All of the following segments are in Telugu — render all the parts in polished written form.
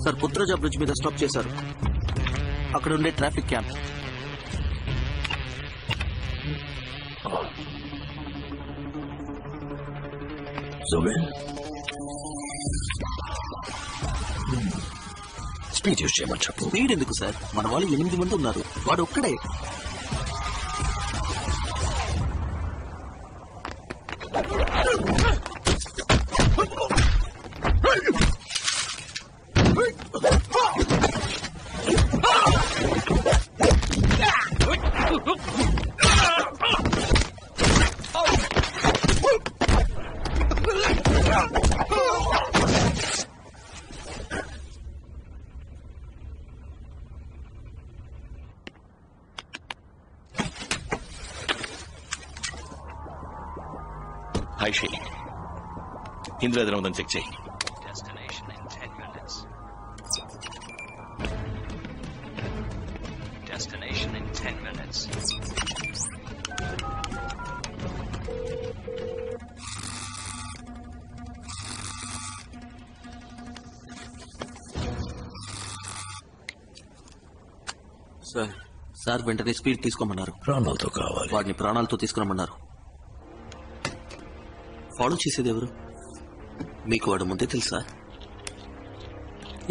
సార్, పుత్రజా బ్రిడ్జ్ మీద స్టాప్ చేశారు. అక్కడ ఉండే ట్రాఫిక్ క్యాంప్. స్పీడ్ యూజ్ చేయమని చెప్పు. స్పీడ్ ఎందుకు సార్? మన వాళ్ళు 8 మంది ఉన్నారు, వాడు ఒక్కడే. ఐషి, ఇందులో ఏదైనా ఉందని చెక్ చేయి. Destination in 10 minutes. Destination in 10 minutes. Sir వెంటనే స్పీడ్ తీసుకోమన్నారు. ప్రాణాలతో కావాలి. వాడిని ప్రాణాలతో తీసుకురమ్మన్నారు. ఫాలో చేసేది ఎవరు? మీకు వాడు ముందే తెలుసా?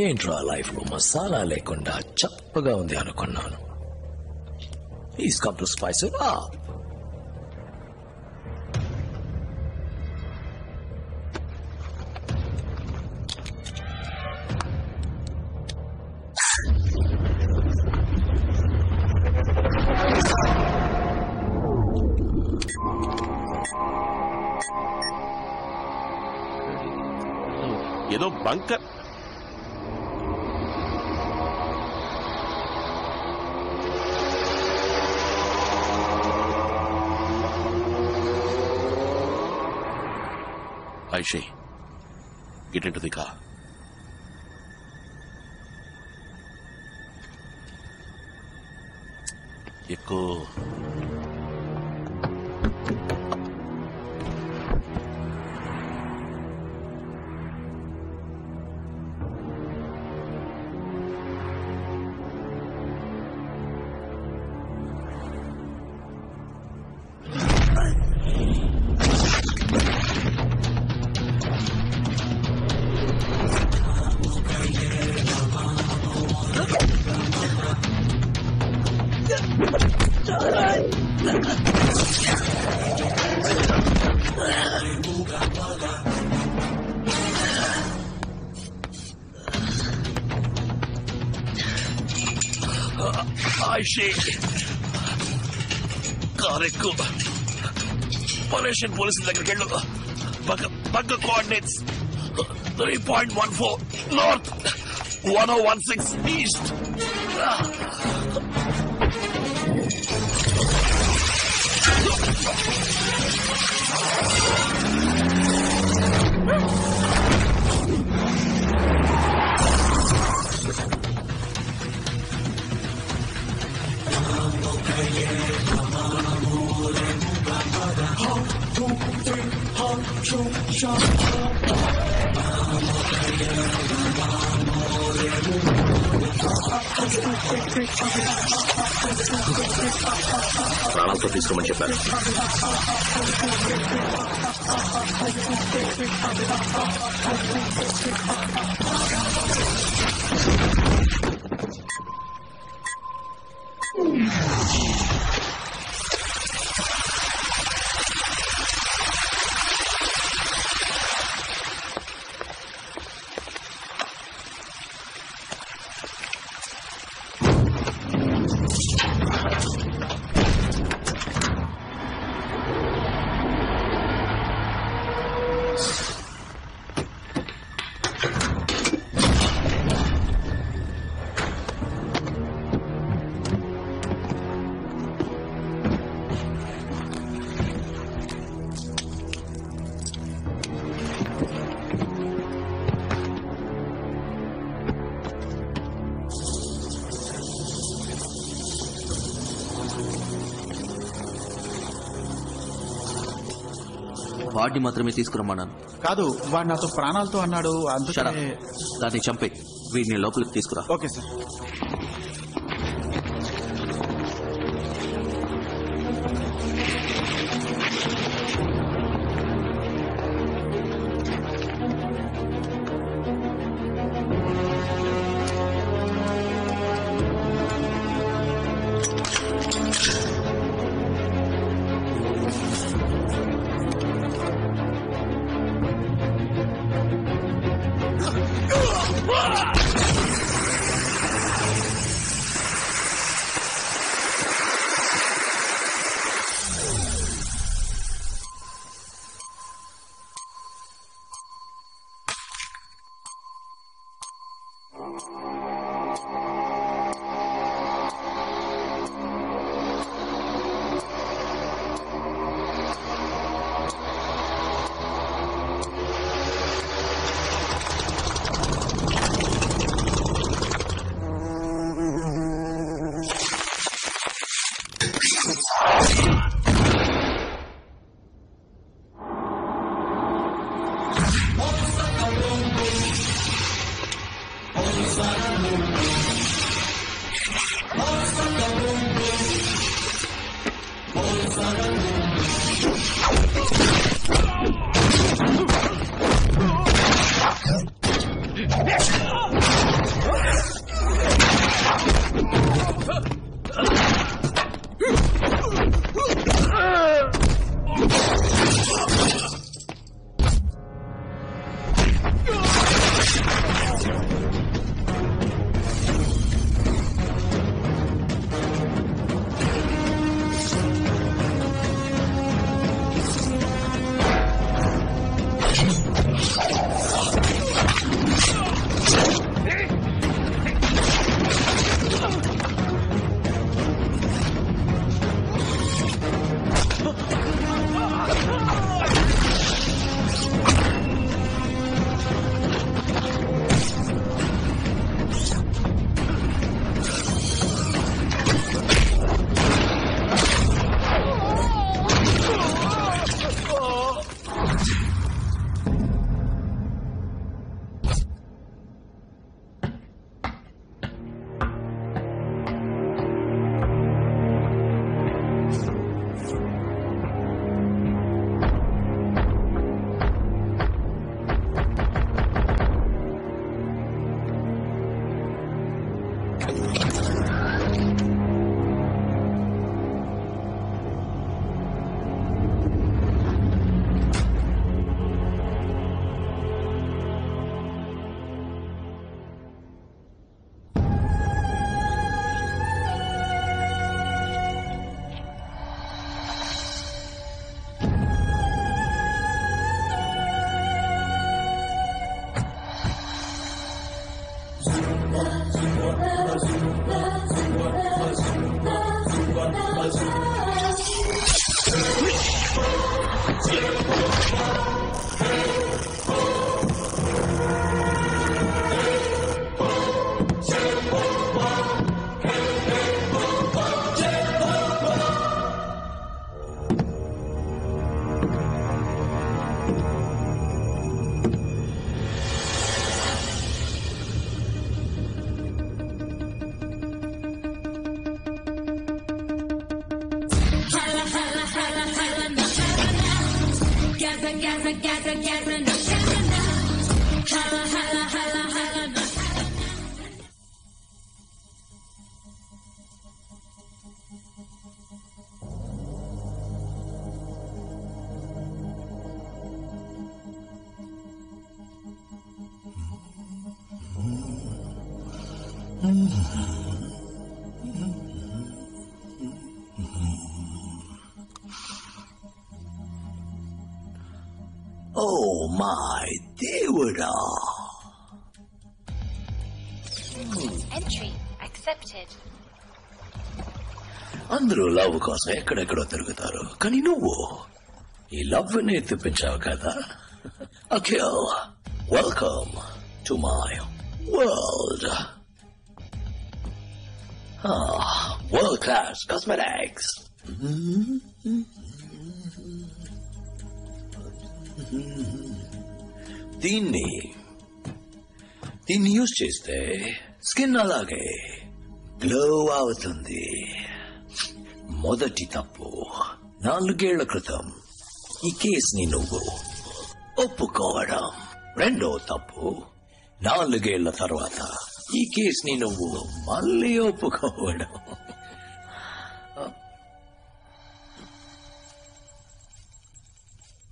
ఏంట్రా లైఫ్ లో మసాలా లేకుండా చప్పగా ఉంది అనుకున్నాను. He's come to spice it up. ఏదో bunker. Aishi, get into the car. ఎక్కువ ఐషి, కార్ ఎక్కువ. పొల్యూషన్ పోలీసుల దగ్గరికి వెళ్ళు. పక్క కోఆర్డినేట్స్ 3.14 నార్త్, 1016 ఈస్ట్. ప్రాణాలతో తీసుకోమని చెప్పారు. వాడిని మాత్రమే తీసుకురమ్మన్నాను. కాదు, వాడు నాతో ప్రాణాలతో అన్నాడు. షడా, అందుకనే. దాన్ని చంపే వీడిని లోపలికి తీసుకురా. Okay sir. Oh my దేవుడా. Entry accepted. అందరూ లవ్ కోసం ఎక్కడెక్కడో తిరుగుతారు, కానీ నువ్వు ఈ లవ్ ని తెప్పించావు కదా. Akhil, welcome to my world. World class cosmetics. దీన్ని యూజ్ చేస్తే స్కిన్ అలాగే గ్లో అవుతుంది. మొదటి తప్పు, 4 ఏళ్ల క్రితం ఈ కేసుని నువ్వు ఒప్పుకోవడం. రెండో తప్పు, 4 ఏళ్ల తర్వాత ఈ కేసుని నువ్వు మళ్ళీ ఒప్పుకోవడం.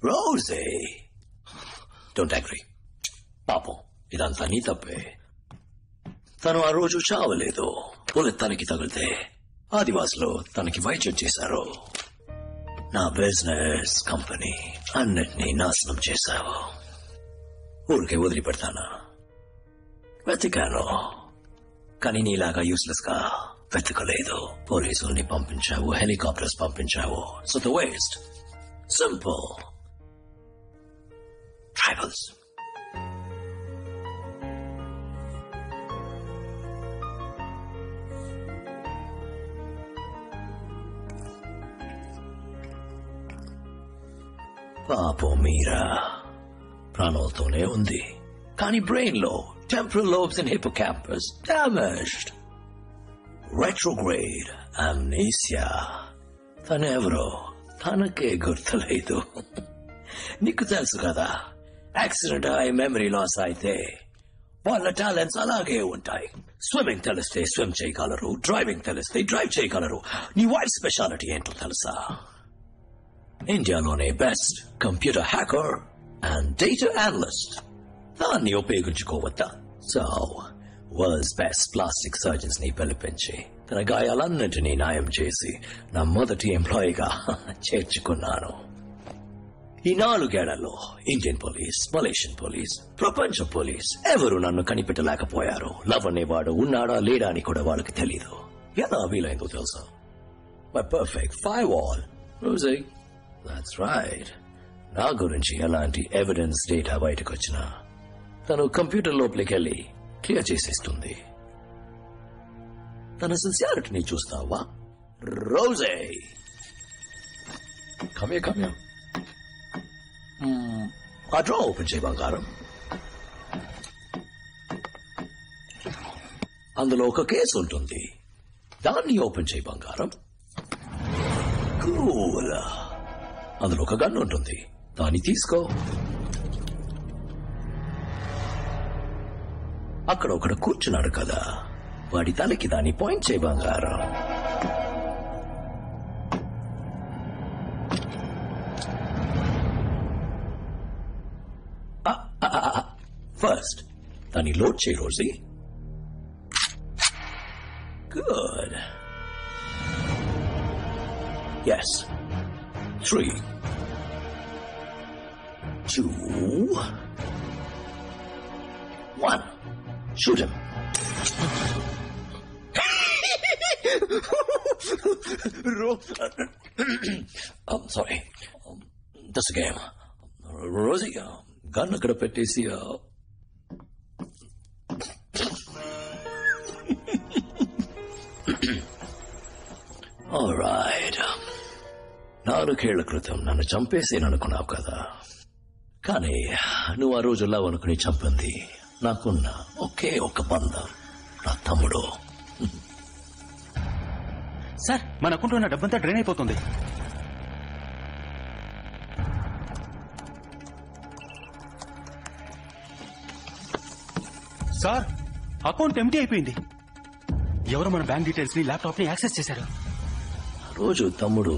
రోజే, డోంట్ అగ్రీ. పాపం ఇదంతా నీ తప్పే. తను ఆ రోజు చావలేదు. బుల్లెట్ తనకి తగిలితే ఆదివాసులు తనకి వైద్యం చేశారు. నా బిజినెస్, కంపెనీ అన్నిటినీ నాశనం చేశావు. ఊరికే వదిలిపెడతానా? వెతికాను, కానీ నీలాగా యూస్లెస్ గా వెతకలేదు. పోలీసుల్ని పంపించావు, హెలికాప్టర్స్ పంపించావు. So the waste simple. Tribals. పాపం మీరా ప్రాణాలతోనే ఉంది, కానీ బ్రెయిన్ లో temporal lobes and hippocampus damaged. Retrograde amnesia. తనెవరో తనకే గుర్తులేదు. నీకు తెలుసు కదా, యాక్సిడెంట్ అయి మెమరీ లాస్ అయితే వాళ్ళ టాలెంట్స్ అలాగే ఉంటాయి. స్విమ్మింగ్ తెలిస్తే స్విమ్ చేయగలరు, డ్రైవింగ్ తెలిస్తే డ్రైవ్ చేయగలరు. నీ వైఫ్ స్పెషాలిటీ ఏంటో తెలుసా? ఇండియాలోనే best computer hacker and data analyst. దాన్ని ఉపయోగించుకోవద్దా? So world's best plastic surgeons ని పిలిపించి తన గాయాలన్నింటినీ న్యాయం చేసి నా మొదటి ఎంప్లాయీగా చేర్చుకున్నాను. ఈ 4 ఏళ్లలో ఇండియన్ పోలీస్, మలేషియన్ పోలీస్, ప్రపంచ పోలీస్ ఎవరు నన్ను కనిపెట్టలేకపోయారు. లవ్ అనేవాడు ఉన్నాడా లేడా అని కూడా వాళ్ళకి తెలీదు. ఎలా వీలైందో తెలుసా? My perfect firewall. Rosie, that's right. నా గురించి ఎలాంటి ఎవిడెన్స్ డేటా బయటకు వచ్చినా తను కంప్యూటర్ లోపలికి వెళ్ళి క్లియర్ చేసేస్తుంది. తన సిన్సియారిటీని చూస్తావా? రోజే, కమ్యా కమ్యా. ఆ డ్రా ఓపెన్ చేయి బంగారం. అందులో ఒక కేసు ఉంటుంది. దాన్ని ఓపెన్ చేయి బంగారం. కూల్. అందులో ఒక గన్ ఉంటుంది. దాన్ని తీసుకో. అక్కడ ఒకడు కూర్చున్నాడు కదా, వాడి తలకి దాన్ని పాయింట్ చేయి బంగారం. ఫస్ట్ దాన్ని లోడ్ చేయి Rosie. Good. Yes. 3, 2, 1. Shoot him. I'm sorry. Just a game. Rosie, gun అక్కడ పెట్టేసి ఆల్రైట్. 4 ఏళ్ల క్రితం నన్ను చంపేసేననుకున్నావు కదా, కానీ నువ్వు ఆ రోజు లవ్ అనుకుని చంపింది నాకున్న ఒకే ఒక బంధం, నా తమ్ముడు. సార్, మన అకౌంట్లో ఉన్న డబ్బంతా డ్రైన్ అయిపోతుంది. సార్, అకౌంట్ ఎంటీ అయిపోయింది. ఎవరు మన బ్యాంక్ డీటెయిల్స్ ని, ల్యాప్టాప్ ని యాక్సెస్ చేశారు. రోజు తమ్ముడు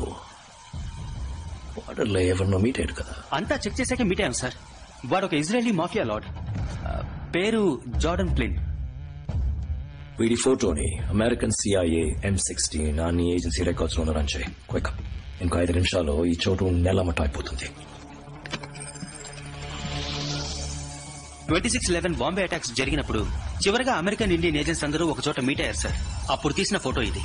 బార్డర్లో ఎవరినో మీట్ అయ్యాడు కదా. అంతా చెక్ చేశాకే మీట్ అయ్యాం సార్. వాడు ఒక ఇజ్రాయలీ మాఫియా లార్డ్, పేరు జార్డన్ ప్లిన్. వీడి ఫోటోని అమెరికన్ CIA, M16 అన్ని ఏజెన్సీ రికార్డ్స్ లో రన్ చేయి. క్విక్. ఇంకో 5 నిమిషాల్లో ఈ చోటు నెలమట్ట అయిపోతుంది. 26/11 బాంబే అటాక్స్ జరిగినప్పుడు చివరిగా అమెరికన్ ఇండియన్ ఏజెంట్స్ అందరూ ఒక చోట మీట్ అయ్యారు సార్. అప్పుడు తీసిన ఫోటో ఇది.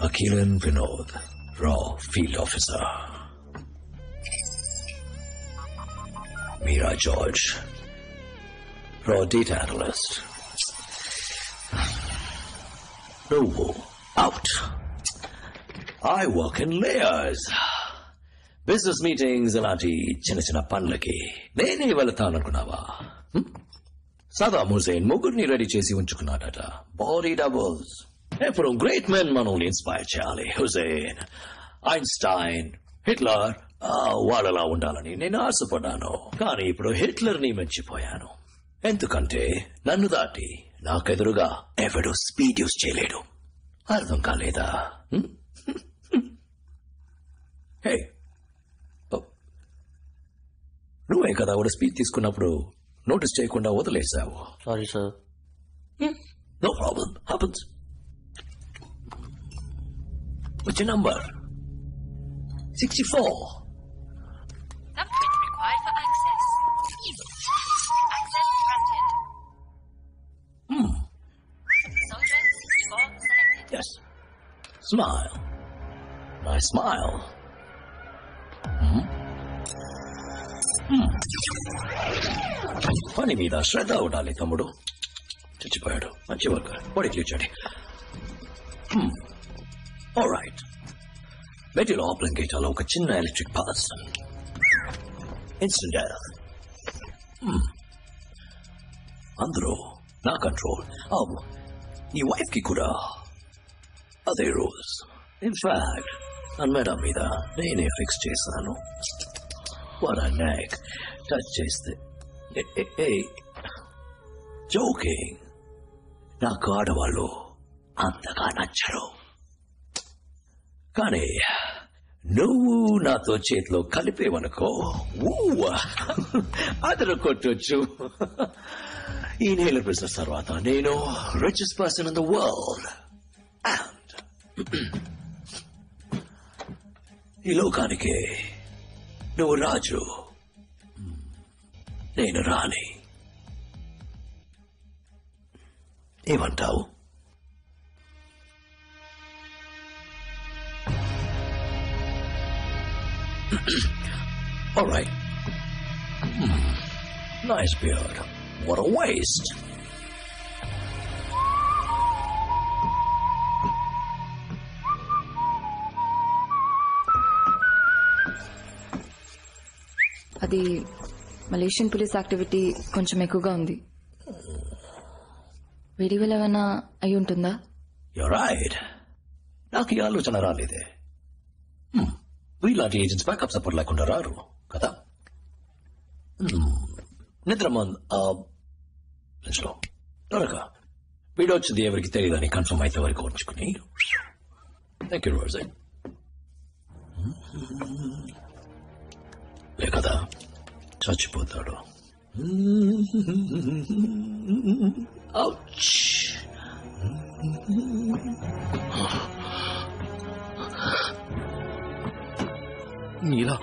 Akilan Vinod, Raw Field Officer. Meera George, Raw Data Analyst. నువ్వు out. I work in layers. Business meetings అలాంటి చిన్న చిన్న పనులకి నేనే వెళతాననుకున్నావా? సదాం హుసేన్ ముగ్గురిని రెడీ చేసి ఉంచుకున్నాడట. Body doubles. ఎప్పుడు గ్రేట్ మెన్ మనల్ని ఇన్స్పైర్ చేయాలి. హుసేన్, ఐన్స్టైన్, హిట్లర్ వాళ్ళలా ఉండాలని నేను ఆశపడ్డాను. కానీ ఇప్పుడు హిట్లర్ ని మర్చిపోయాను. ఎందుకంటే నన్ను దాటి నాకెదురుగా ఎవడు స్పీడ్ యూస్ చేయలేడు. అర్థం కాలేదా? హే, నువ్వే కదా కూడా స్పీడ్ తీసుకున్నప్పుడు నోటీస్ చేయకుండా వదిలేసావు. Sorry sir. No problem, happens. What's your number? 64. Thumbprint required for access. Access granted. Soldier 64 selected. Yes. Smile. Nice smile. పని మీద శ్రద్ధ ఉండాలి తమ్ముడు. చచ్చిపోయాడు. మంచి వర్క్. బాడీ క్లీచండి. ఆల్రైట్. మెటీ లోపల గేటాలో ఒక చిన్న ఎలక్ట్రిక్ పల్స్. Instant death. అందరూ నా కంట్రోల్. నీ వైఫ్ కి కూడా అదే రూల్స్. ఇన్ఫాక్ట్ నా మెడ మీద నేనే ఫిక్స్ చేశాను. What a neck. టచ్ చేస్తే జోకింగ్. నాకు ఆడవాళ్ళు అంతగా నచ్చరు. కానీ నువ్వు నాతో చేతిలో కలిపేవనుకో అదరు కొట్టొచ్చు. ఈ నేల బిజినెస్ తర్వాత నేను richest person in the world. And ఈ లోకానికి నువ్వు రాజు, నేను రాణి. ఏమంటావు? All right. Nice beard. What a waste. అది మలేషియన్ పోలీస్ యాక్టివిటీ కొంచెం ఎక్కువగా ఉంది. వేడి వల్ల ఏమైనా అయి ఉంటుందా? You're right. నాకు ఈ ఆలోచన రాలేదే. వీళ్ళంటి ఏజెంట్స్ బ్యాకప్ సపోర్ట్ లేకుండా రారు కదా. నిద్రలో త్వరగా వీడొచ్చింది ఎవరికి తెలియదని కన్ఫర్మ్ అయితే వరకు ఉంచుకుని. థ్యాంక్ యూ రోజే. లే కదా చచ్చిపోతాడు. Ouch. నీలా